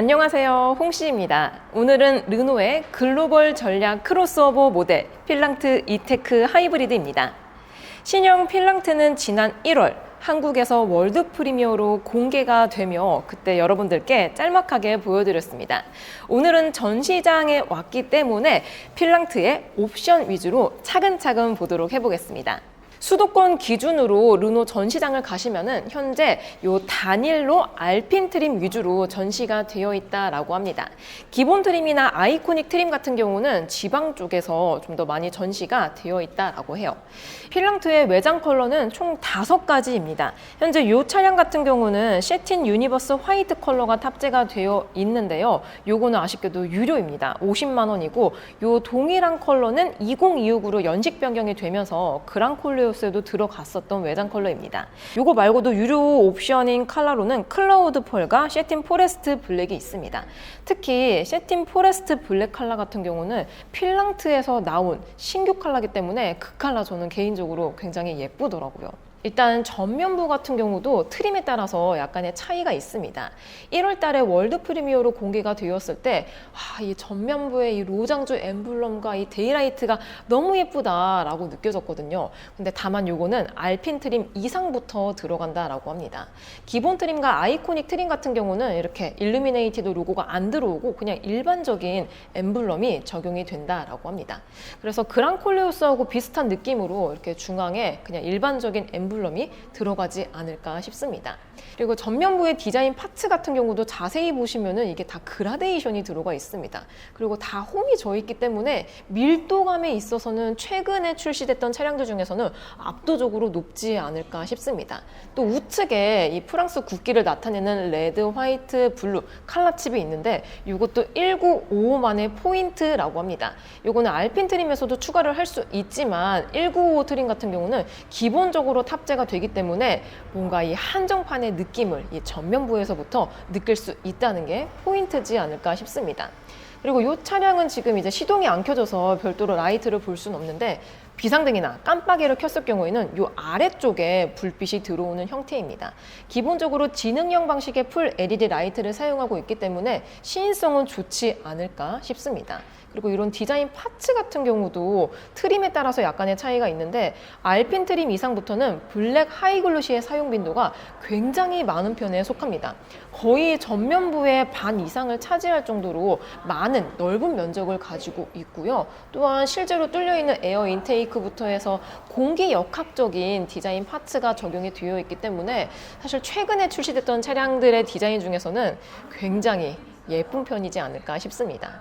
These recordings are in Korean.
안녕하세요, 홍씨입니다. 오늘은 르노의 글로벌 전략 크로스오버 모델 필랑트 이테크 하이브리드입니다. 신형 필랑트는 지난 1월 한국에서 월드 프리미어로 공개가 되며 그때 여러분들께 짤막하게 보여드렸습니다. 오늘은 전시장에 왔기 때문에 필랑트의 옵션 위주로 차근차근 보도록 해보겠습니다. 수도권 기준으로 르노 전시장을 가시면은 현재 요 단일로 알핀 트림 위주로 전시가 되어 있다라고 합니다. 기본 트림이나 아이코닉 트림 같은 경우는 지방 쪽에서 좀 더 많이 전시가 되어 있다라고 해요. 필랑트의 외장 컬러는 총 5가지입니다. 현재 이 차량 같은 경우는 셰틴 유니버스 화이트 컬러가 탑재가 되어 있는데요. 요거는 아쉽게도 유료입니다. 50만 원이고 요 동일한 컬러는 2026으로 연식 변경이 되면서 그랑콜레오스에도 들어갔었던 외장 컬러입니다. 요거 말고도 유료 옵션인 컬러로는 클라우드 펄과 셰틴 포레스트 블랙이 있습니다. 특히 셰틴 포레스트 블랙 컬러 같은 경우는 필랑트에서 나온 신규 컬러이기 때문에 그 컬러 저는 개인적으로 굉장히 예쁘더라고요. 일단 전면부 같은 경우도 트림에 따라서 약간의 차이가 있습니다. 1월 달에 월드 프리미어로 공개가 되었을 때 이 전면부의 이 로장조 엠블럼과 이 데이라이트가 너무 예쁘다라고 느껴졌거든요. 근데 다만 요거는 알핀 트림 이상부터 들어간다라고 합니다. 기본 트림과 아이코닉 트림 같은 경우는 이렇게 일루미네이티드 로고가 안 들어오고 그냥 일반적인 엠블럼이 적용이 된다라고 합니다. 그래서 그랑콜레오스하고 비슷한 느낌으로 이렇게 중앙에 그냥 일반적인 엠블럼이 들어가지 않을까 싶습니다. 그리고 전면부의 디자인 파츠 같은 경우도 자세히 보시면은 이게 다 그라데이션이 들어가 있습니다. 그리고 다 홈이 져 있기 때문에 밀도감에 있어서는 최근에 출시됐던 차량들 중에서는 압도적으로 높지 않을까 싶습니다. 또 우측에 이 프랑스 국기를 나타내는 레드, 화이트, 블루 컬러 칩이 있는데 이것도 1955만의 포인트라고 합니다. 이거는 알핀 트림에서도 추가를 할 수 있지만 1955 트림 같은 경우는 기본적으로 탑재가 되기 때문에 뭔가 이 한정판의 느낌을 이 전면부에서부터 느낄 수 있다는 게 포인트지 않을까 싶습니다. 그리고 이 차량은 지금 이제 시동이 안 켜져서 별도로 라이트를 볼 수는 없는데 비상등이나 깜빡이를 켰을 경우에는 이 아래쪽에 불빛이 들어오는 형태입니다. 기본적으로 지능형 방식의 풀 LED 라이트를 사용하고 있기 때문에 시인성은 좋지 않을까 싶습니다. 그리고 이런 디자인 파츠 같은 경우도 트림에 따라서 약간의 차이가 있는데 알핀 트림 이상부터는 블랙 하이글로시의 사용 빈도가 굉장히 많은 편에 속합니다. 거의 전면부의 반 이상을 차지할 정도로 많은 넓은 면적을 가지고 있고요. 또한 실제로 뚫려있는 에어 인테이크부터 해서 공기 역학적인 디자인 파츠가 적용이 되어 있기 때문에 사실 최근에 출시됐던 차량들의 디자인 중에서는 굉장히 예쁜 편이지 않을까 싶습니다.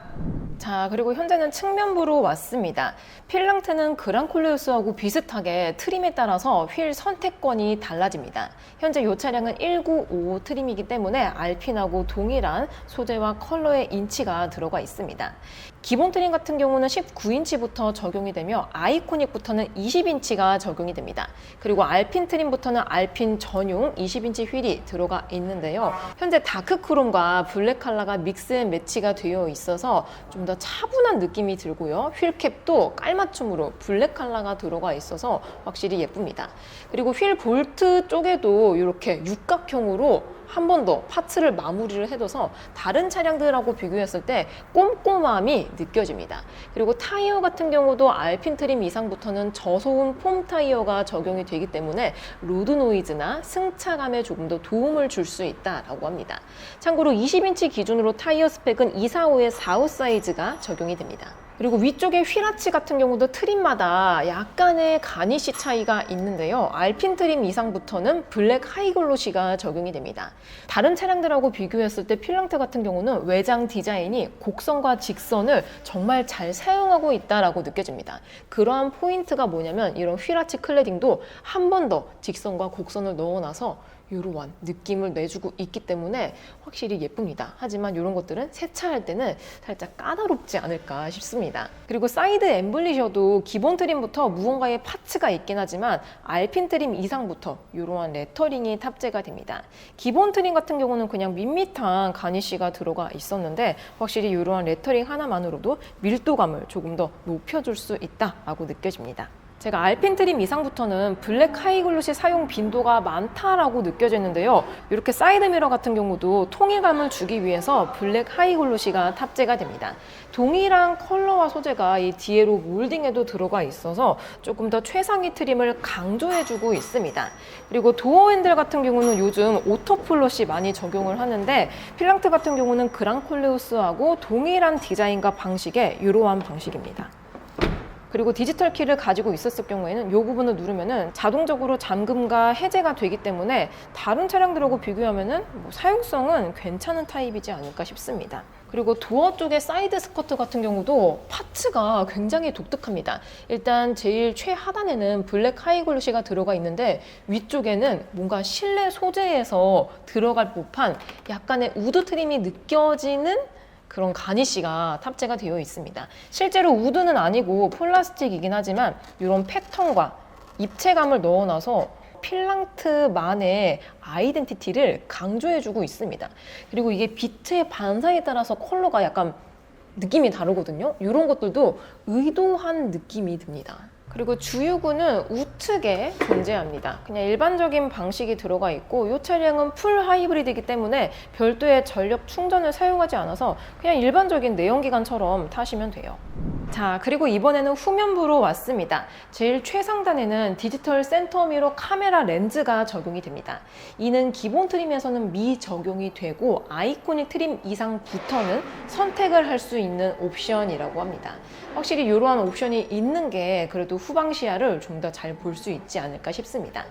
자, 그리고 현재는 측면부로 왔습니다. 필랑트는 그랑콜레오스하고 비슷하게 트림에 따라서 휠 선택권이 달라집니다. 현재 이 차량은 1955 트림이기 때문에 알핀하고 동일한 소재와 컬러의 인치가 들어가 있습니다. 기본 트림 같은 경우는 19인치부터 적용이 되며 아이코닉부터는 20인치가 적용이 됩니다. 그리고 알핀 트림부터는 알핀 전용 20인치 휠이 들어가 있는데요. 현재 다크 크롬과 블랙 컬러가 믹스 앤 매치가 되어 있어서 좀 더 차분한 느낌이 들고요. 휠캡도 깔맞춤으로 블랙 컬러가 들어가 있어서 확실히 예쁩니다. 그리고 휠 볼트 쪽에도 이렇게 육각형으로 한 번 더 파츠를 마무리를 해둬서 다른 차량들하고 비교했을 때 꼼꼼함이 느껴집니다. 그리고 타이어 같은 경우도 알핀 트림 이상부터는 저소음 폼 타이어가 적용이 되기 때문에 로드 노이즈나 승차감에 조금 더 도움을 줄 수 있다라고 합니다. 참고로 20인치 기준으로 타이어 스펙은 245의 45 사이즈가 적용이 됩니다. 그리고 위쪽에 휠아치 같은 경우도 트림마다 약간의 가니쉬 차이가 있는데요. 알핀 트림 이상부터는 블랙 하이글로시가 적용이 됩니다. 다른 차량들하고 비교했을 때 필랑트 같은 경우는 외장 디자인이 곡선과 직선을 정말 잘 사용하고 있다라고 느껴집니다. 그러한 포인트가 뭐냐면 이런 휠아치 클래딩도 한 번 더 직선과 곡선을 넣어놔서 이러한 느낌을 내주고 있기 때문에 확실히 예쁩니다. 하지만 이런 것들은 세차할 때는 살짝 까다롭지 않을까 싶습니다. 그리고 사이드 엠블리셔도 기본 트림부터 무언가의 파츠가 있긴 하지만 알핀 트림 이상부터 이러한 레터링이 탑재가 됩니다. 기본 트림 같은 경우는 그냥 밋밋한 가니쉬가 들어가 있었는데 확실히 이러한 레터링 하나만으로도 밀도감을 조금 더 높여줄 수 있다라고 느껴집니다. 제가 알핀 트림 이상부터는 블랙 하이글로시 사용 빈도가 많다라고 느껴지는데요. 이렇게 사이드미러 같은 경우도 통일감을 주기 위해서 블랙 하이글로시가 탑재가 됩니다. 동일한 컬러와 소재가 이 디에로 몰딩에도 들어가 있어서 조금 더 최상위 트림을 강조해주고 있습니다. 그리고 도어 핸들 같은 경우는 요즘 오토플롯이 많이 적용을 하는데 필랑트 같은 경우는 그랑콜레우스하고 동일한 디자인과 방식의 이러한 방식입니다. 그리고 디지털 키를 가지고 있었을 경우에는 이 부분을 누르면은 자동적으로 잠금과 해제가 되기 때문에 다른 차량들하고 비교하면은 사용성은 괜찮은 타입이지 않을까 싶습니다. 그리고 도어 쪽의 사이드 스커트 같은 경우도 파츠가 굉장히 독특합니다. 일단 제일 최하단에는 블랙 하이글로시가 들어가 있는데 위쪽에는 뭔가 실내 소재에서 들어갈 법한 약간의 우드 트림이 느껴지는 그런 가니쉬가 탑재가 되어 있습니다. 실제로 우드는 아니고 플라스틱이긴 하지만 이런 패턴과 입체감을 넣어놔서 필랑트만의 아이덴티티를 강조해주고 있습니다. 그리고 이게 빛의 반사에 따라서 컬러가 약간 느낌이 다르거든요. 이런 것들도 의도한 느낌이 듭니다. 그리고 주유구는 우측에 존재합니다. 그냥 일반적인 방식이 들어가 있고 이 차량은 풀 하이브리드이기 때문에 별도의 전력 충전을 사용하지 않아서 그냥 일반적인 내연기관처럼 타시면 돼요. 자, 그리고 이번에는 후면부로 왔습니다. 제일 최상단에는 디지털 센터미러 카메라 렌즈가 적용이 됩니다. 이는 기본 트림에서는 미적용이 되고 아이코닉 트림 이상부터는 선택을 할 수 있는 옵션이라고 합니다. 확실히 이러한 옵션이 있는 게 그래도 후방 시야를 좀 더 잘 볼 수 있지 않을까 싶습니다.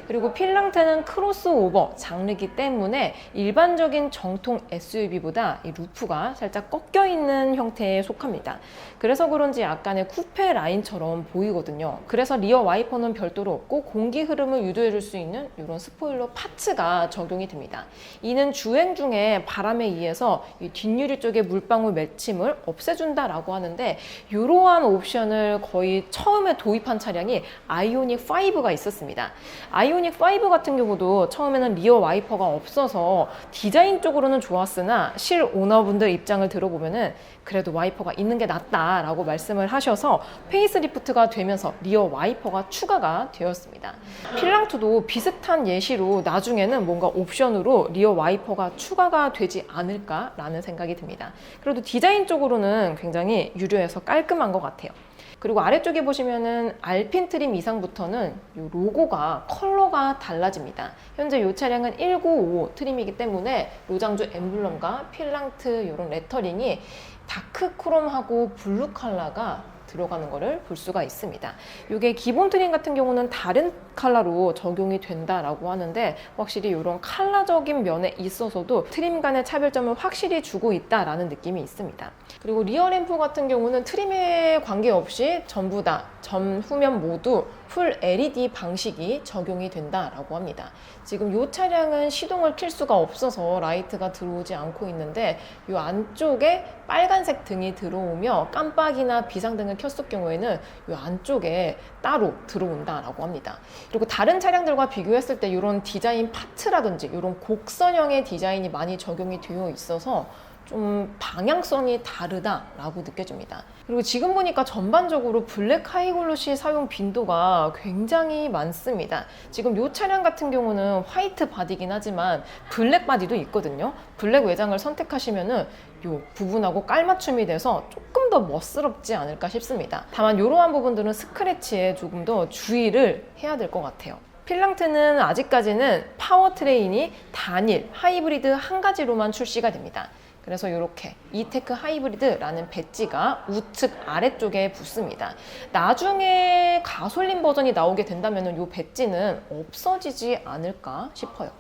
그리고 필랑트는 크로스오버 장르이기 때문에 일반적인 정통 SUV보다 이 루프가 살짝 꺾여 있는 형태에 속합니다. 그래서 그런지 약간의 쿠페 라인처럼 보이거든요. 그래서 리어 와이퍼는 별도로 없고 공기 흐름을 유도해 줄 수 있는 이런 스포일러 파츠가 적용이 됩니다. 이는 주행 중에 바람에 의해서 이 뒷유리 쪽에 물방울 맺힘을 없애준다라고 하는데 이러한 옵션을 거의 처음에 도입한 차량이 아이오닉 5가 있었습니다. 아이오닉 5 같은 경우도 처음에는 리어 와이퍼가 없어서 디자인 쪽으로는 좋았으나 실 오너분들 입장을 들어보면은 그래도 와이퍼가 있는 게 낫다라고 말씀을 하셔서 페이스리프트가 되면서 리어 와이퍼가 추가가 되었습니다. 필랑트도 비슷한 예시로 나중에는 뭔가 옵션으로 리어 와이퍼가 추가가 되지 않을까라는 생각이 듭니다. 그래도 디자인 쪽으로는 굉장히 유려해서 깔끔한 것 같아요. 그리고 아래쪽에 보시면은 알핀 트림 이상부터는 이 로고가 컬러가 달라집니다. 현재 이 차량은 195 트림이기 때문에 로장주 엠블럼과 필랑트 이런 레터링이 다크 크롬하고 블루 컬러가 들어가는 것을 볼 수가 있습니다. 이게 기본 트림 같은 경우는 다른 컬러로 적용이 된다라고 하는데 확실히 이런 컬러적인 면에 있어서도 트림 간의 차별점을 확실히 주고 있다라는 느낌이 있습니다. 그리고 리어 램프 같은 경우는 트림에 관계없이 전부 다 전, 후면 모두 풀 LED 방식이 적용이 된다라고 합니다. 지금 이 차량은 시동을 킬 수가 없어서 라이트가 들어오지 않고 있는데 이 안쪽에 빨간색 등이 들어오며 깜빡이나 비상등을 켰을 경우에는 이 안쪽에 따로 들어온다라고 합니다. 그리고 다른 차량들과 비교했을 때 이런 디자인 파츠라든지 이런 곡선형의 디자인이 많이 적용이 되어 있어서 좀 방향성이 다르다라고 느껴집니다. 그리고 지금 보니까 전반적으로 블랙 하이글로시 사용 빈도가 굉장히 많습니다. 지금 이 차량 같은 경우는 화이트 바디긴 하지만 블랙 바디도 있거든요. 블랙 외장을 선택하시면은 이 부분하고 깔맞춤이 돼서 조금 더 멋스럽지 않을까 싶습니다. 다만 이러한 부분들은 스크래치에 조금 더 주의를 해야 될 것 같아요. 필랑트는 아직까지는 파워트레인이 단일, 하이브리드 한 가지로만 출시가 됩니다. 그래서 이렇게 이테크 하이브리드라는 배지가 우측 아래쪽에 붙습니다. 나중에 가솔린 버전이 나오게 된다면 이 배지는 없어지지 않을까 싶어요.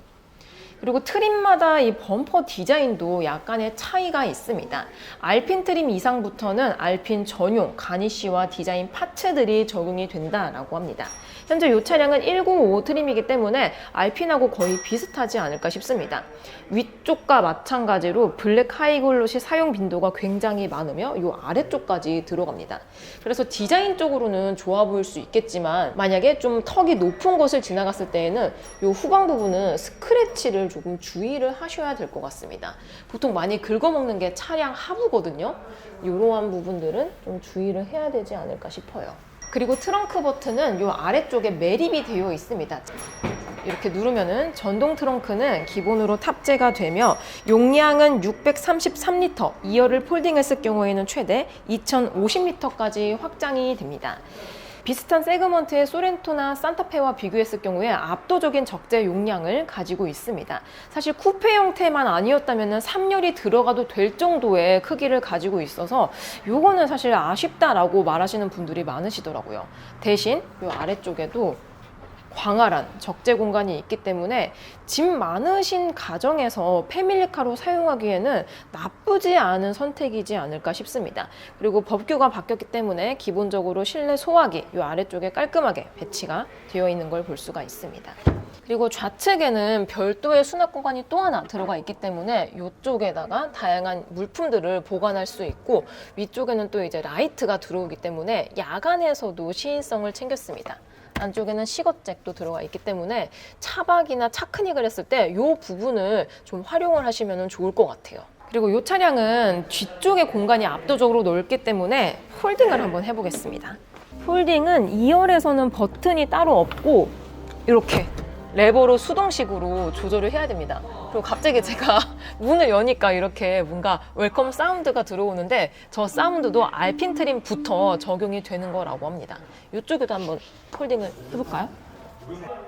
그리고 트림마다 이 범퍼 디자인도 약간의 차이가 있습니다. 알핀 트림 이상부터는 알핀 전용 가니쉬와 디자인 파츠들이 적용이 된다라고 합니다. 현재 이 차량은 195 트림이기 때문에 알핀하고 거의 비슷하지 않을까 싶습니다. 위쪽과 마찬가지로 블랙 하이글로시 사용 빈도가 굉장히 많으며 이 아래쪽까지 들어갑니다. 그래서 디자인 쪽으로는 좋아 보일 수 있겠지만 만약에 좀 턱이 높은 곳을 지나갔을 때에는 이 후방 부분은 스크래치를 조금 주의를 하셔야 될 것 같습니다. 보통 많이 긁어먹는 게 차량 하부거든요. 이러한 부분들은 좀 주의를 해야 되지 않을까 싶어요. 그리고 트렁크 버튼은 이 아래쪽에 매립이 되어 있습니다. 이렇게 누르면은 전동 트렁크는 기본으로 탑재가 되며 용량은 633리터, 2열을 폴딩했을 경우에는 최대 2050리터까지 확장이 됩니다. 비슷한 세그먼트의 소렌토나 산타페와 비교했을 경우에 압도적인 적재 용량을 가지고 있습니다. 사실 쿠페 형태만 아니었다면 3열이 들어가도 될 정도의 크기를 가지고 있어서 요거는 사실 아쉽다라고 말하시는 분들이 많으시더라고요. 대신 요 아래쪽에도 광활한 적재 공간이 있기 때문에 짐 많으신 가정에서 패밀리카로 사용하기에는 나쁘지 않은 선택이지 않을까 싶습니다. 그리고 법규가 바뀌었기 때문에 기본적으로 실내 소화기 이 아래쪽에 깔끔하게 배치가 되어 있는 걸 볼 수가 있습니다. 그리고 좌측에는 별도의 수납 공간이 또 하나 들어가 있기 때문에 이쪽에다가 다양한 물품들을 보관할 수 있고, 위쪽에는 또 이제 라이트가 들어오기 때문에 야간에서도 시인성을 챙겼습니다. 안쪽에는 시거잭도 들어가 있기 때문에 차박이나 차크닉을 했을 때 이 부분을 좀 활용을 하시면 좋을 것 같아요. 그리고 이 차량은 뒤쪽에 공간이 압도적으로 넓기 때문에 폴딩을 한번 해보겠습니다. 폴딩은 2열에서는 버튼이 따로 없고 이렇게 레버로 수동식으로 조절을 해야 됩니다. 그리고 갑자기 제가 문을 여니까 이렇게 뭔가 웰컴 사운드가 들어오는데, 저 사운드도 알핀 트림부터 적용이 되는 거라고 합니다. 이쪽에도 한번 폴딩을 해볼까요?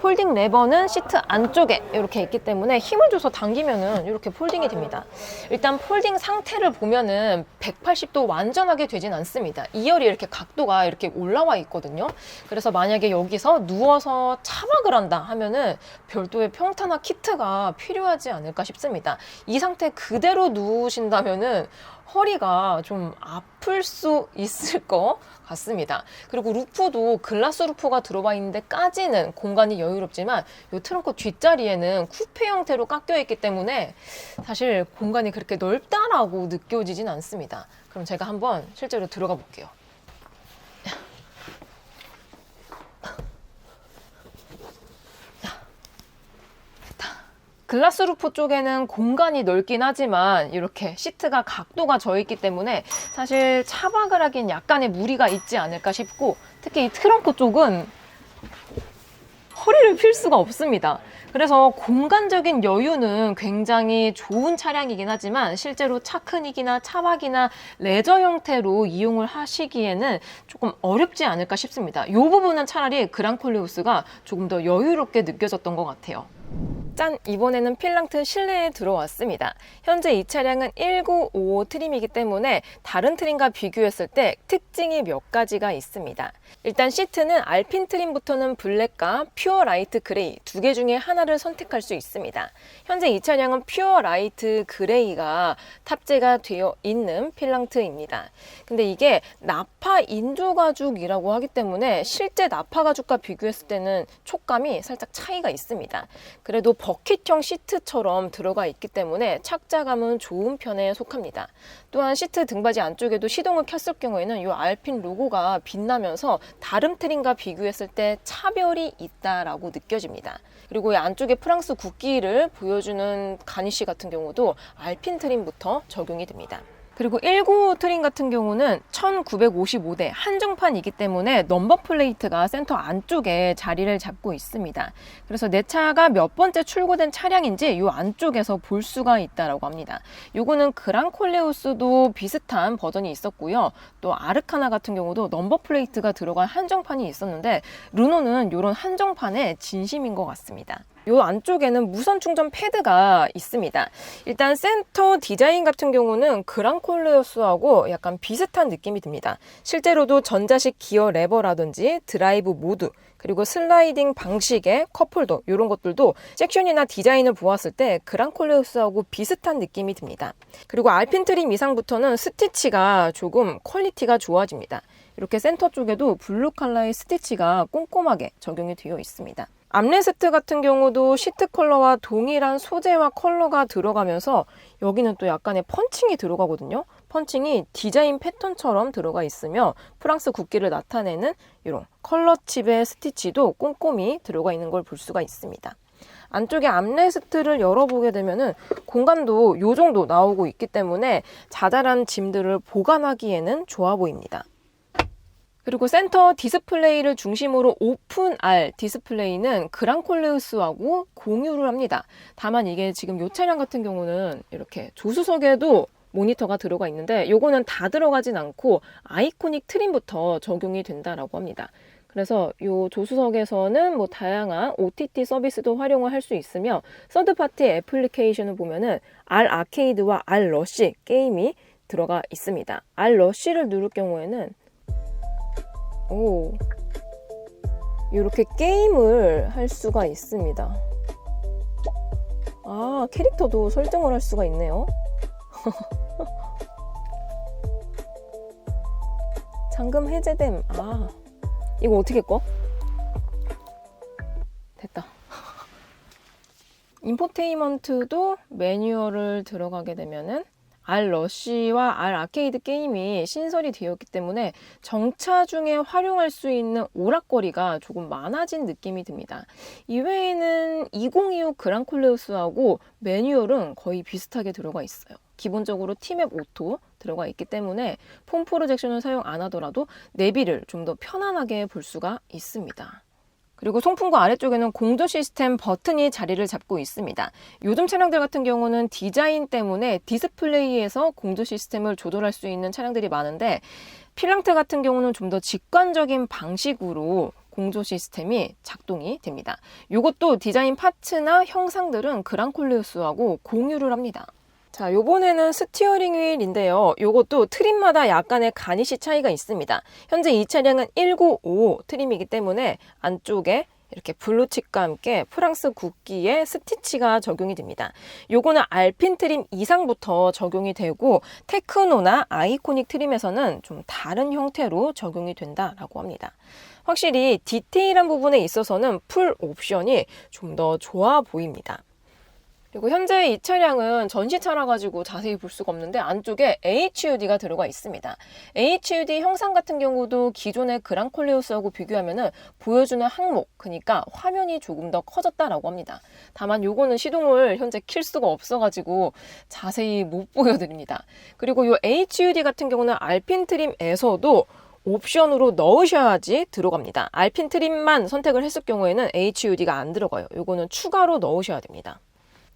폴딩 레버는 시트 안쪽에 이렇게 있기 때문에 힘을 줘서 당기면은 이렇게 폴딩이 됩니다. 일단 폴딩 상태를 보면은 180도 완전하게 되진 않습니다. 2열이 이렇게 각도가 이렇게 올라와 있거든요. 그래서 만약에 여기서 누워서 차박을 한다 하면은 별도의 평타나 키트가 필요하지 않을까 싶습니다. 이 상태 그대로 누우신다면은 허리가 좀 아플 수 있을 것 같습니다. 그리고 루프도 글라스 루프가 들어와 있는데까지는 공간이 여유롭지만 이 트렁크 뒷자리에는 쿠페 형태로 깎여 있기 때문에 사실 공간이 그렇게 넓다라고 느껴지진 않습니다. 그럼 제가 한번 실제로 들어가 볼게요. 글라스 루프 쪽에는 공간이 넓긴 하지만 이렇게 시트가 각도가 져 있기 때문에 사실 차박을 하기엔 약간의 무리가 있지 않을까 싶고, 특히 이 트렁크 쪽은 허리를 필 수가 없습니다. 그래서 공간적인 여유는 굉장히 좋은 차량이긴 하지만 실제로 차크닉이나 차박이나 레저 형태로 이용을 하시기에는 조금 어렵지 않을까 싶습니다. 이 부분은 차라리 그랑콜레오스가 조금 더 여유롭게 느껴졌던 것 같아요. 짠! 이번에는 필랑트 실내에 들어왔습니다. 현재 이 차량은 1955 트림이기 때문에 다른 트림과 비교했을 때 특징이 몇 가지가 있습니다. 일단 시트는 알핀 트림부터는 블랙과 퓨어 라이트 그레이 두 개 중에 하나를 선택할 수 있습니다. 현재 이 차량은 퓨어 라이트 그레이가 탑재가 되어 있는 필랑트입니다. 근데 이게 나파 인조 가죽이라고 하기 때문에 실제 나파 가죽과 비교했을 때는 촉감이 살짝 차이가 있습니다. 그래도 버킷형 시트처럼 들어가 있기 때문에 착자감은 좋은 편에 속합니다. 또한 시트 등받이 안쪽에도 시동을 켰을 경우에는 이 알핀 로고가 빛나면서 다른 트림과 비교했을 때 차별이 있다라고 느껴집니다. 그리고 이 안쪽에 프랑스 국기를 보여주는 가니쉬 같은 경우도 알핀 트림부터 적용이 됩니다. 그리고 195 트림 같은 경우는 1955대 한정판이기 때문에 넘버 플레이트가 센터 안쪽에 자리를 잡고 있습니다. 그래서 내 차가 몇 번째 출고된 차량인지 이 안쪽에서 볼 수가 있다고 합니다. 요거는 그랑콜레오스도 비슷한 버전이 있었고요. 또 아르카나 같은 경우도 넘버 플레이트가 들어간 한정판이 있었는데, 르노는 이런 한정판의 진심인 것 같습니다. 이 안쪽에는 무선 충전 패드가 있습니다. 일단 센터 디자인 같은 경우는 그랑콜레오스하고 약간 비슷한 느낌이 듭니다. 실제로도 전자식 기어 레버라든지 드라이브 모드, 그리고 슬라이딩 방식의 컵홀더 이런 것들도 섹션이나 디자인을 보았을 때 그랑콜레오스하고 비슷한 느낌이 듭니다. 그리고 알핀 트림 이상부터는 스티치가 조금 퀄리티가 좋아집니다. 이렇게 센터 쪽에도 블루 컬러의 스티치가 꼼꼼하게 적용이 되어 있습니다. 암레스트 같은 경우도 시트 컬러와 동일한 소재와 컬러가 들어가면서 여기는 또 약간의 펀칭이 들어가거든요. 펀칭이 디자인 패턴처럼 들어가 있으며 프랑스 국기를 나타내는 이런 컬러 칩의 스티치도 꼼꼼히 들어가 있는 걸 볼 수가 있습니다. 안쪽에 암레스트를 열어보게 되면은 공간도 이 정도 나오고 있기 때문에 자잘한 짐들을 보관하기에는 좋아 보입니다. 그리고 센터 디스플레이를 중심으로 오픈 R 디스플레이는 그랑콜레우스하고 공유를 합니다. 다만 이게 지금 이 차량 같은 경우는 이렇게 조수석에도 모니터가 들어가 있는데 요거는 다 들어가진 않고 아이코닉 트림부터 적용이 된다라고 합니다. 그래서 요 조수석에서는 뭐 다양한 OTT 서비스도 활용을 할 수 있으며 서드파티 애플리케이션을 보면은 R 아케이드와 R 러쉬 게임이 들어가 있습니다. R 러쉬를 누를 경우에는 이렇게 게임을 할 수가 있습니다. 아, 캐릭터도 설정을 할 수가 있네요. 잠금 해제됨. 아, 이거 어떻게 꺼? 됐다. 인포테인먼트도 매뉴얼을 들어가게 되면은 R 러쉬와 R 아케이드 게임이 신설이 되었기 때문에 정차 중에 활용할 수 있는 오락거리가 조금 많아진 느낌이 듭니다. 이외에는 2025 그랑콜레우스하고 매뉴얼은 거의 비슷하게 들어가 있어요. 기본적으로 티맵 오토 들어가 있기 때문에 폼 프로젝션을 사용 안 하더라도 내비를 좀 더 편안하게 볼 수가 있습니다. 그리고 송풍구 아래쪽에는 공조 시스템 버튼이 자리를 잡고 있습니다. 요즘 차량들 같은 경우는 디자인 때문에 디스플레이에서 공조 시스템을 조절할 수 있는 차량들이 많은데 필랑트 같은 경우는 좀 더 직관적인 방식으로 공조 시스템이 작동이 됩니다. 이것도 디자인 파츠나 형상들은 그랑콜레우스하고 공유를 합니다. 자, 요번에는 스티어링 휠인데요. 요것도 트림마다 약간의 가니쉬 차이가 있습니다. 현재 이 차량은 1955 트림이기 때문에 안쪽에 이렇게 블루칩과 함께 프랑스 국기의 스티치가 적용이 됩니다. 요거는 알핀 트림 이상부터 적용이 되고 테크노나 아이코닉 트림에서는 좀 다른 형태로 적용이 된다라고 합니다. 확실히 디테일한 부분에 있어서는 풀 옵션이 좀 더 좋아 보입니다. 그리고 현재 이 차량은 전시차라 가지고 자세히 볼 수가 없는데 안쪽에 HUD가 들어가 있습니다. HUD 형상 같은 경우도 기존의 그랑콜레우스하고 비교하면은 보여주는 항목, 그러니까 화면이 조금 더 커졌다라고 합니다. 다만 요거는 시동을 현재 킬 수가 없어가지고 자세히 못 보여드립니다. 그리고 요 HUD 같은 경우는 알핀 트림에서도 옵션으로 넣으셔야지 들어갑니다. 알핀 트림만 선택을 했을 경우에는 HUD가 안 들어가요. 요거는 추가로 넣으셔야 됩니다.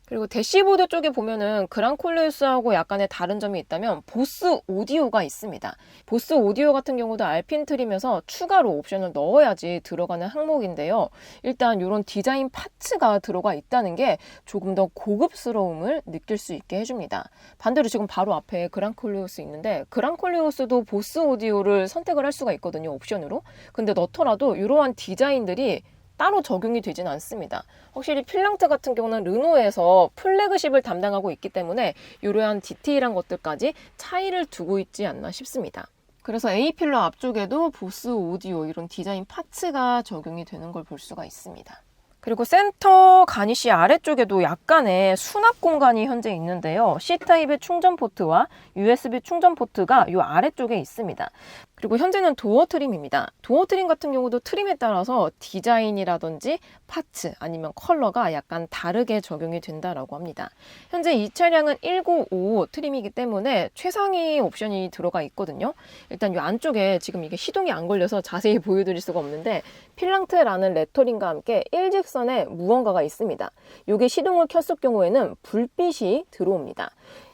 그리고 대시보드 쪽에 보면은 그랑콜레우스하고 약간의 다른 점이 있다면 보스 오디오가 있습니다. 보스 오디오 같은 경우도 알핀 트림에서 추가로 옵션을 넣어야지 들어가는 항목인데요. 일단 이런 디자인 파츠가 들어가 있다는 게 조금 더 고급스러움을 느낄 수 있게 해줍니다. 반대로 지금 바로 앞에 그랑콜레우스 있는데 그랑콜레우스도 보스 오디오를 선택을 할 수가 있거든요. 옵션으로. 근데 넣더라도 이러한 디자인들이 따로 적용이 되진 않습니다. 확실히 필랑트 같은 경우는 르노에서 플래그십을 담당하고 있기 때문에 이러한 디테일한 것들까지 차이를 두고 있지 않나 싶습니다. 그래서 A필러 앞쪽에도 보스 오디오 이런 디자인 파츠가 적용이 되는 걸 볼 수가 있습니다. 그리고 센터 가니쉬 아래쪽에도 약간의 수납 공간이 현재 있는데요. C타입의 충전 포트와 USB 충전 포트가 이 아래쪽에 있습니다. 그리고 현재는 도어 트림입니다. 도어 트림 같은 경우도 트림에 따라서 디자인이라든지 파츠 아니면 컬러가 약간 다르게 적용이 된다라고 합니다. 현재 이 차량은 1955 트림이기 때문에 최상위 옵션이 들어가 있거든요. 일단 이 안쪽에 지금 이게 시동이 안 걸려서 자세히 보여드릴 수가 없는데 필랑트라는 레터링과 함께 일직선의 무언가가 있습니다. 이게 시동을 켰을 경우에는 불빛이 들어옵니다.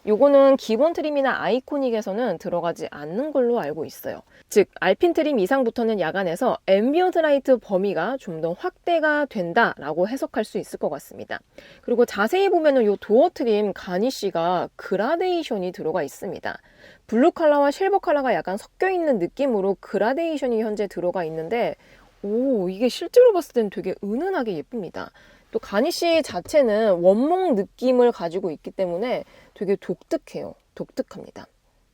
요거는 기본 트림이나 아이코닉에서는 들어가지 않는 걸로 알고 있어요. 즉 알핀 트림 이상부터는 야간에서 앰비언트 라이트 범위가 좀 더 확대가 된다라고 해석할 수 있을 것 같습니다. 그리고 자세히 보면은 요 도어 트림 가니쉬가 그라데이션이 들어가 있습니다. 블루 컬러와 실버 컬러가 약간 섞여 있는 느낌으로 그라데이션이 현재 들어가 있는데 이게 실제로 봤을 때는 되게 은은하게 예쁩니다. 또 가니쉬 자체는 원목 느낌을 가지고 있기 때문에 되게 독특해요. 독특합니다.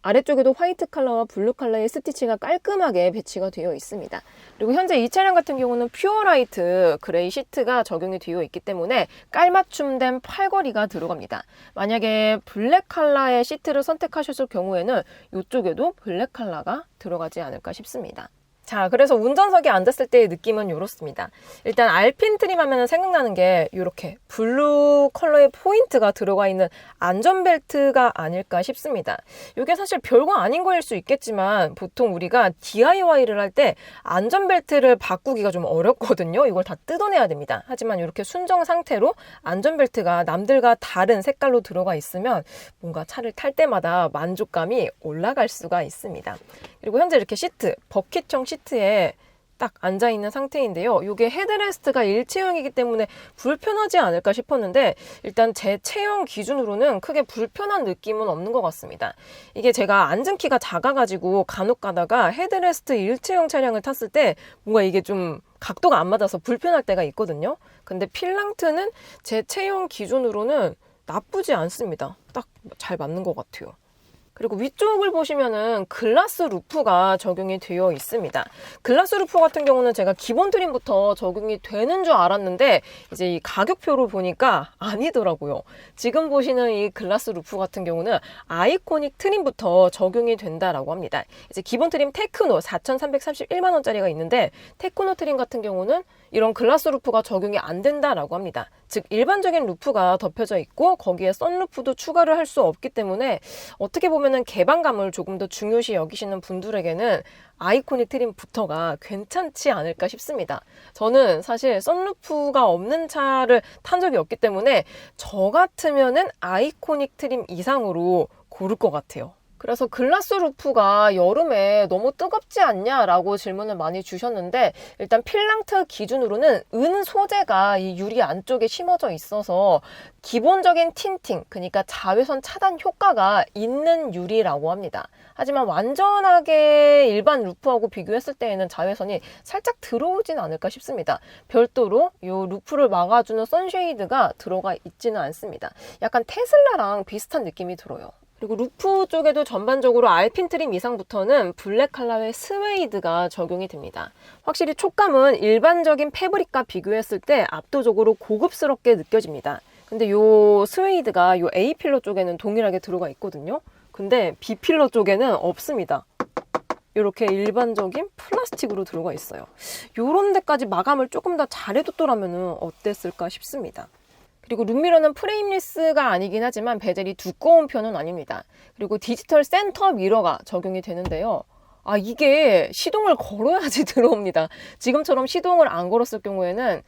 아래쪽에도 화이트 컬러와 블루 컬러의 스티치가 깔끔하게 배치가 되어 있습니다. 그리고 현재 이 차량 같은 경우는 퓨어 라이트 그레이 시트가 적용이 되어 있기 때문에 깔맞춤된 팔걸이가 들어갑니다. 만약에 블랙 컬러의 시트를 선택하셨을 경우에는 이쪽에도 블랙 컬러가 들어가지 않을까 싶습니다. 자, 그래서 운전석에 앉았을 때의 느낌은 이렇습니다. 일단 알핀 트림 하면 생각나는 게 이렇게 블루 컬러의 포인트가 들어가 있는 안전벨트가 아닐까 싶습니다. 이게 사실 별거 아닌 거일 수 있겠지만 보통 우리가 DIY를 할 때 안전벨트를 바꾸기가 좀 어렵거든요. 이걸 다 뜯어내야 됩니다. 하지만 이렇게 순정 상태로 안전벨트가 남들과 다른 색깔로 들어가 있으면 뭔가 차를 탈 때마다 만족감이 올라갈 수가 있습니다. 그리고 현재 이렇게 시트, 버킷형 시트에 딱 앉아있는 상태인데요. 이게 헤드레스트가 일체형이기 때문에 불편하지 않을까 싶었는데 일단 제 체형 기준으로는 크게 불편한 느낌은 없는 것 같습니다. 이게 제가 앉은 키가 작아가지고 간혹 가다가 헤드레스트 일체형 차량을 탔을 때 뭔가 이게 좀 각도가 안 맞아서 불편할 때가 있거든요. 근데 필랑트는 제 체형 기준으로는 나쁘지 않습니다. 딱 잘 맞는 것 같아요. 그리고 위쪽을 보시면은 글라스 루프가 적용이 되어 있습니다. 글라스 루프 같은 경우는 제가 기본 트림부터 적용이 되는 줄 알았는데 이제 이 가격표로 보니까 아니더라고요. 지금 보시는 이 글라스 루프 같은 경우는 아이코닉 트림부터 적용이 된다라고 합니다. 이제 기본 트림 테크노 4,331만 원짜리가 있는데 테크노 트림 같은 경우는 이런 글라스 루프가 적용이 안 된다라고 합니다. 즉 일반적인 루프가 덮여져 있고 거기에 썬루프도 추가를 할 수 없기 때문에 어떻게 보면은 개방감을 조금 더 중요시 여기시는 분들에게는 아이코닉 트림부터가 괜찮지 않을까 싶습니다. 저는 사실 썬루프가 없는 차를 탄 적이 없기 때문에 저 같으면은 아이코닉 트림 이상으로 고를 것 같아요. 그래서 글라스 루프가 여름에 너무 뜨겁지 않냐라고 질문을 많이 주셨는데 일단 필랑트 기준으로는 은 소재가 이 유리 안쪽에 심어져 있어서 기본적인 틴팅, 그러니까 자외선 차단 효과가 있는 유리라고 합니다. 하지만 완전하게 일반 루프하고 비교했을 때에는 자외선이 살짝 들어오진 않을까 싶습니다. 별도로 이 루프를 막아주는 선쉐이드가 들어가 있지는 않습니다. 약간 테슬라랑 비슷한 느낌이 들어요. 그리고 루프 쪽에도 전반적으로 알핀 트림 이상부터는 블랙 컬러의 스웨이드가 적용이 됩니다. 확실히 촉감은 일반적인 패브릭과 비교했을 때 압도적으로 고급스럽게 느껴집니다. 근데 요 스웨이드가 요 A 필러 쪽에는 동일하게 들어가 있거든요. 근데 B 필러 쪽에는 없습니다. 이렇게 일반적인 플라스틱으로 들어가 있어요. 요런 데까지 마감을 조금 더 잘해뒀더라면 어땠을까 싶습니다. 그리고 룸미러는 프레임리스가 아니긴 하지만 베젤이 두꺼운 편은 아닙니다. 그리고 디지털 센터 미러가 적용이 되는데요. 이게 시동을 걸어야지 들어옵니다. 지금처럼 시동을 안 걸었을 경우에는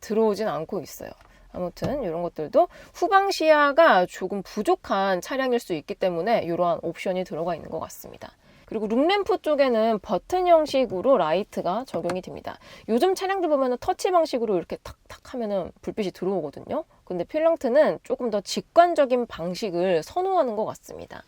들어오진 않고 있어요. 아무튼 이런 것들도 후방 시야가 조금 부족한 차량일 수 있기 때문에 이러한 옵션이 들어가 있는 것 같습니다. 그리고 룸램프 쪽에는 버튼 형식으로 라이트가 적용이 됩니다. 요즘 차량들 보면은 터치 방식으로 이렇게 탁탁 하면은 불빛이 들어오거든요. 근데 필랑트는 조금 더 직관적인 방식을 선호하는 것 같습니다.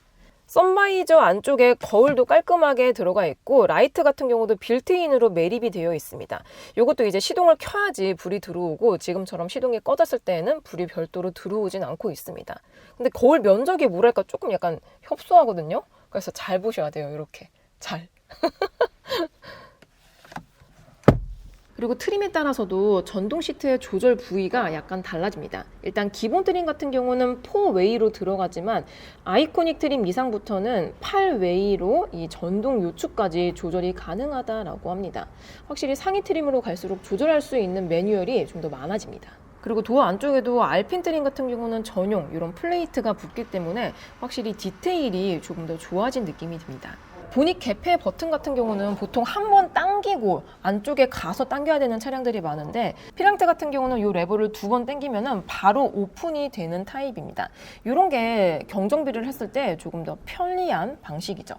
선바이저 안쪽에 거울도 깔끔하게 들어가 있고 라이트 같은 경우도 빌트인으로 매립이 되어 있습니다. 이것도 이제 시동을 켜야지 불이 들어오고 지금처럼 시동이 꺼졌을 때에는 불이 별도로 들어오진 않고 있습니다. 근데 거울 면적이 뭐랄까 조금 약간 협소하거든요. 그래서 잘 보셔야 돼요. 이렇게 잘. 그리고 트림에 따라서도 전동 시트의 조절 부위가 약간 달라집니다. 일단 기본 트림 같은 경우는 4웨이로 들어가지만 아이코닉 트림 이상부터는 8웨이로 이 전동 요축까지 조절이 가능하다라고 합니다. 확실히 상위 트림으로 갈수록 조절할 수 있는 매뉴얼이 좀 더 많아집니다. 그리고 도어 안쪽에도 알핀 트림 같은 경우는 전용 이런 플레이트가 붙기 때문에 확실히 디테일이 조금 더 좋아진 느낌이 듭니다. 보닛 개폐 버튼 같은 경우는 보통 한 번 당기고 안쪽에 가서 당겨야 되는 차량들이 많은데 필랑트 같은 경우는 이 레버를 2번 당기면 바로 오픈이 되는 타입입니다. 이런 게 경정비를 했을 때 조금 더 편리한 방식이죠.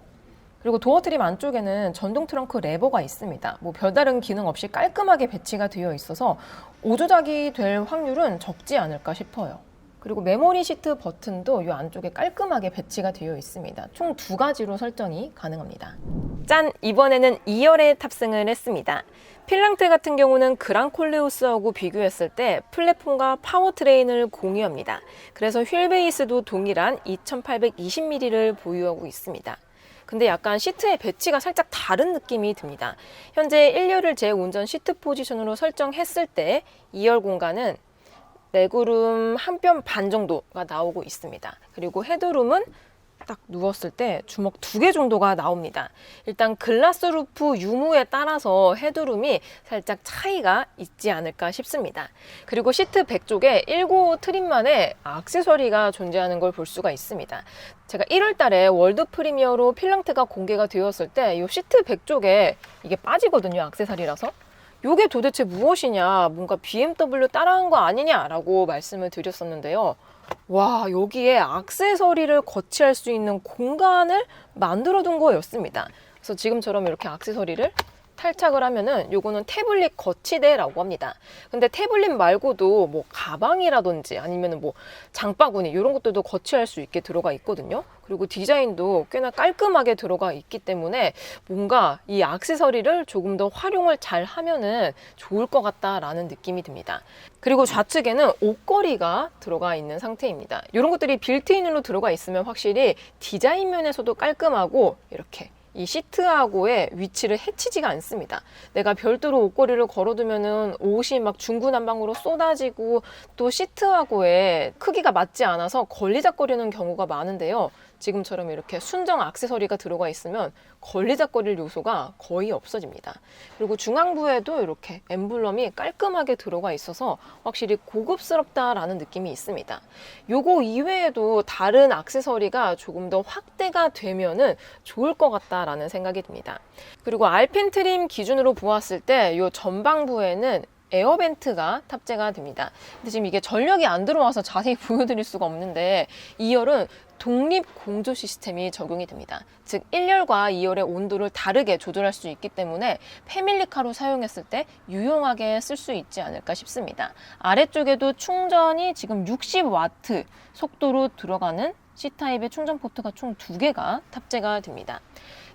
그리고 도어 트림 안쪽에는 전동 트렁크 레버가 있습니다. 별다른 기능 없이 깔끔하게 배치가 되어 있어서 오조작이 될 확률은 적지 않을까 싶어요. 그리고 메모리 시트 버튼도 이 안쪽에 깔끔하게 배치가 되어 있습니다. 총 2가지로 설정이 가능합니다. 짠! 이번에는 2열에 탑승을 했습니다. 필랑트 같은 경우는 그랑콜레우스하고 비교했을 때 플랫폼과 파워트레인을 공유합니다. 그래서 휠 베이스도 동일한 2820mm를 보유하고 있습니다. 근데 약간 시트의 배치가 살짝 다른 느낌이 듭니다. 현재 1열을 제 운전 시트 포지션으로 설정했을 때 2열 공간은 레그룸 한 뼘 반 정도가 나오고 있습니다. 그리고 헤드룸은 딱 누웠을 때 주먹 2개 정도가 나옵니다. 일단 글라스 루프 유무에 따라서 헤드룸이 살짝 차이가 있지 않을까 싶습니다. 그리고 시트 백 쪽에 195 트림만의 액세서리가 존재하는 걸 볼 수가 있습니다. 제가 1월 달에 월드 프리미어로 필랑트가 공개가 되었을 때 이 시트 백 쪽에 이게 빠지거든요. 액세서리라서. 이게 도대체 무엇이냐, 뭔가 BMW 따라한 거 아니냐라고 말씀을 드렸었는데요. 와, 여기에 액세서리를 거치할 수 있는 공간을 만들어 둔 거였습니다. 그래서 지금처럼 이렇게 액세서리를 탈착을 하면은 요거는 태블릿 거치대라고 합니다. 근데 태블릿 말고도 뭐 가방이라든지 아니면은 뭐 장바구니 이런 것들도 거치할 수 있게 들어가 있거든요. 그리고 디자인도 꽤나 깔끔하게 들어가 있기 때문에 뭔가 이 액세서리를 조금 더 활용을 잘 하면은 좋을 것 같다라는 느낌이 듭니다. 그리고 좌측에는 옷걸이가 들어가 있는 상태입니다. 이런 것들이 빌트인으로 들어가 있으면 확실히 디자인 면에서도 깔끔하고 이렇게 이 시트하고의 위치를 해치지가 않습니다. 내가 별도로 옷걸이를 걸어두면은 옷이 막 중구난방으로 쏟아지고 또 시트하고의 크기가 맞지 않아서 걸리적거리는 경우가 많은데요. 지금처럼 이렇게 순정 액세서리가 들어가 있으면 걸리적거릴 요소가 거의 없어집니다. 그리고 중앙부에도 이렇게 엠블럼이 깔끔하게 들어가 있어서 확실히 고급스럽다라는 느낌이 있습니다. 요거 이외에도 다른 액세서리가 조금 더 확대가 되면은 좋을 것 같다라는 생각이 듭니다. 그리고 알펜 트림 기준으로 보았을 때 요 전방부에는 에어벤트가 탑재가 됩니다. 근데 지금 이게 전력이 안 들어와서 자세히 보여드릴 수가 없는데 2열은 독립 공조 시스템이 적용이 됩니다. 즉 1열과 2열의 온도를 다르게 조절할 수 있기 때문에 패밀리카로 사용했을 때 유용하게 쓸 수 있지 않을까 싶습니다. 아래쪽에도 충전이 지금 60W 속도로 들어가는 C타입의 충전 포트가 총 2개가 탑재가 됩니다.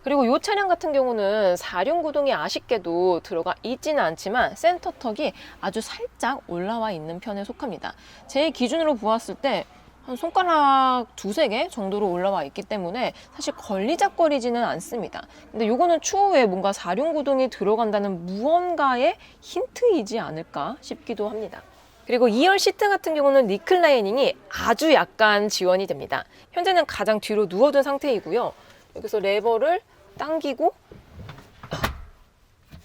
그리고 이 차량 같은 경우는 4륜 구동이 아쉽게도 들어가 있지는 않지만 센터턱이 아주 살짝 올라와 있는 편에 속합니다. 제 기준으로 보았을 때 한 손가락 2-3개 정도로 올라와 있기 때문에 사실 걸리적거리지는 않습니다. 근데 이거는 추후에 뭔가 4륜 구동이 들어간다는 무언가의 힌트이지 않을까 싶기도 합니다. 그리고 2열 시트 같은 경우는 리클라이닝이 아주 약간 지원이 됩니다. 현재는 가장 뒤로 누워둔 상태이고요. 여기서 레버를 당기고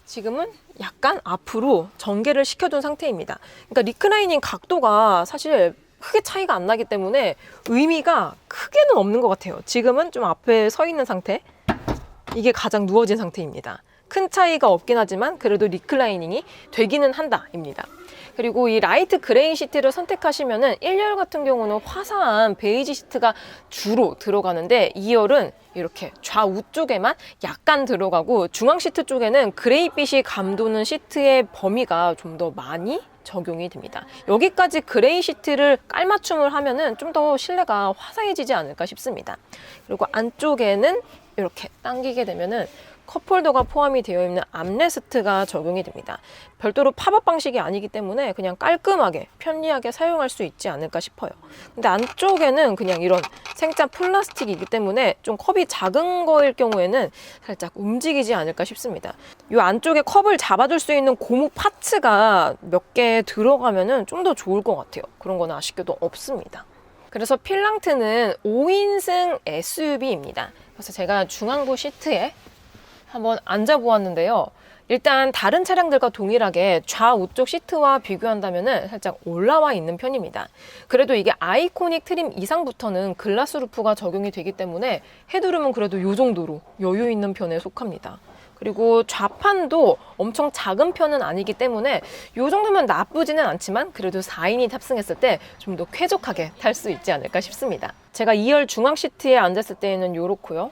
지금은 약간 앞으로 전개를 시켜둔 상태입니다. 그러니까 리클라이닝 각도가 사실 크게 차이가 안 나기 때문에 의미가 크게는 없는 것 같아요. 지금은 좀 앞에 서 있는 상태, 이게 가장 누워진 상태입니다. 큰 차이가 없긴 하지만 그래도 리클라이닝이 되기는 한다입니다. 그리고 이 라이트 그레이 시트를 선택하시면은 1열 같은 경우는 화사한 베이지 시트가 주로 들어가는데 2열은 이렇게 좌우 쪽에만 약간 들어가고 중앙 시트 쪽에는 그레이빛이 감도는 시트의 범위가 좀 더 많이 적용이 됩니다. 여기까지 그레이 시트를 깔맞춤을 하면은 좀 더 실내가 화사해지지 않을까 싶습니다. 그리고 안쪽에는 이렇게 당기게 되면은 컵홀더가 포함이 되어 있는 암레스트가 적용이 됩니다. 별도로 팝업 방식이 아니기 때문에 그냥 깔끔하게 편리하게 사용할 수 있지 않을까 싶어요. 근데 안쪽에는 그냥 이런 생짜 플라스틱이기 때문에 좀 컵이 작은 거일 경우에는 살짝 움직이지 않을까 싶습니다. 이 안쪽에 컵을 잡아줄 수 있는 고무 파츠가 몇 개 들어가면은 좀 더 좋을 것 같아요. 그런 건 아쉽게도 없습니다. 그래서 필랑트는 5인승 SUV입니다. 그래서 제가 중앙부 시트에 한번 앉아보았는데요. 일단 다른 차량들과 동일하게 좌우 쪽 시트와 비교한다면 살짝 올라와 있는 편입니다. 그래도 이게 아이코닉 트림 이상부터는 글라스 루프가 적용이 되기 때문에 헤드룸은 그래도 이 정도로 여유 있는 편에 속합니다. 그리고 좌판도 엄청 작은 편은 아니기 때문에 이 정도면 나쁘지는 않지만 그래도 4인이 탑승했을 때 좀 더 쾌적하게 탈 수 있지 않을까 싶습니다. 제가 2열 중앙 시트에 앉았을 때는 이렇고요.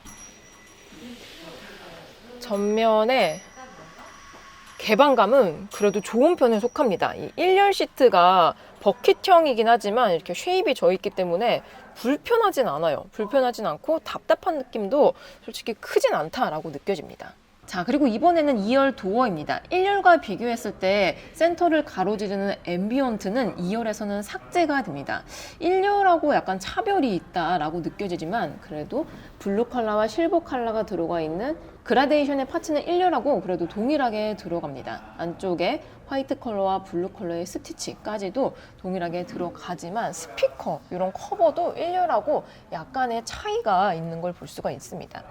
전면에 개방감은 그래도 좋은 편에 속합니다. 이 1열 시트가 버킷형이긴 하지만 이렇게 쉐입이 져 있기 때문에 불편하진 않아요. 불편하진 않고 답답한 느낌도 솔직히 크진 않다라고 느껴집니다. 자, 그리고 이번에는 2열 도어입니다. 1열과 비교했을 때 센터를 가로지르는 앰비언트는 2열에서는 삭제가 됩니다. 1열하고 약간 차별이 있다라고 느껴지지만 그래도 블루 컬러와 실버 컬러가 들어가 있는 그라데이션의 파츠는 일렬하고 그래도 동일하게 들어갑니다. 안쪽에 화이트 컬러와 블루 컬러의 스티치까지도 동일하게 들어가지만 스피커 이런 커버도 일렬하고 약간의 차이가 있는 걸 볼 수가 있습니다.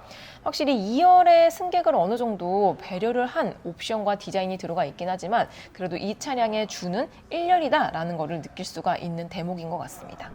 확실히 2열의 승객을 어느 정도 배려를 한 옵션과 디자인이 들어가 있긴 하지만 그래도 이 차량에 주는 1열이다라는 것을 느낄 수가 있는 대목인 것 같습니다.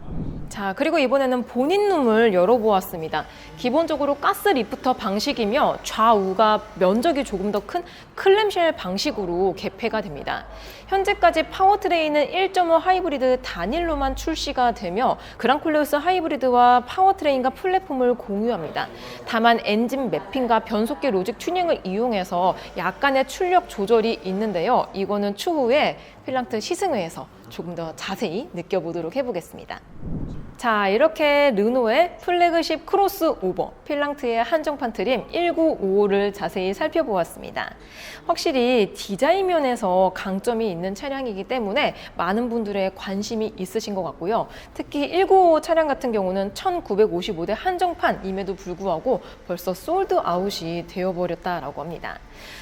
자, 그리고 이번에는 본인 룸을 열어보았습니다. 기본적으로 가스 리프터 방식이며 좌우가 면적이 조금 더 큰 클램쉘 방식으로 개폐가 됩니다. 현재까지 파워트레인은 1.5 하이브리드 단일로만 출시가 되며 그랑콜레오스 하이브리드와 파워트레인과 플랫폼을 공유합니다. 다만 엔진 매핑과 변속기 로직 튜닝을 이용해서 약간의 출력 조절이 있는데요. 이거는 추후에 필랑트 시승회에서 조금 더 자세히 느껴보도록 해보겠습니다. 자, 이렇게 르노의 플래그십 크로스오버 필랑트의 한정판 트림 1955를 자세히 살펴보았습니다. 확실히 디자인 면에서 강점이 있는 차량이기 때문에 많은 분들의 관심이 있으신 것 같고요. 특히 1955 차량 같은 경우는 1955대 한정판임에도 불구하고 벌써 솔드 아웃이 되어버렸다라고 합니다.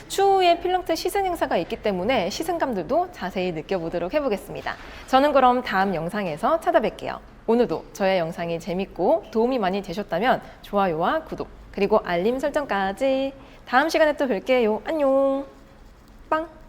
추후에 필랑트 시승 행사가 있기 때문에 시승감들도 자세히 느껴보도록 해보겠습니다. 저는 그럼 다음 영상에서 찾아뵐게요. 오늘도 저의 영상이 재밌고 도움이 많이 되셨다면 좋아요와 구독 그리고 알림 설정까지 다음 시간에 또 뵐게요. 안녕. 빵.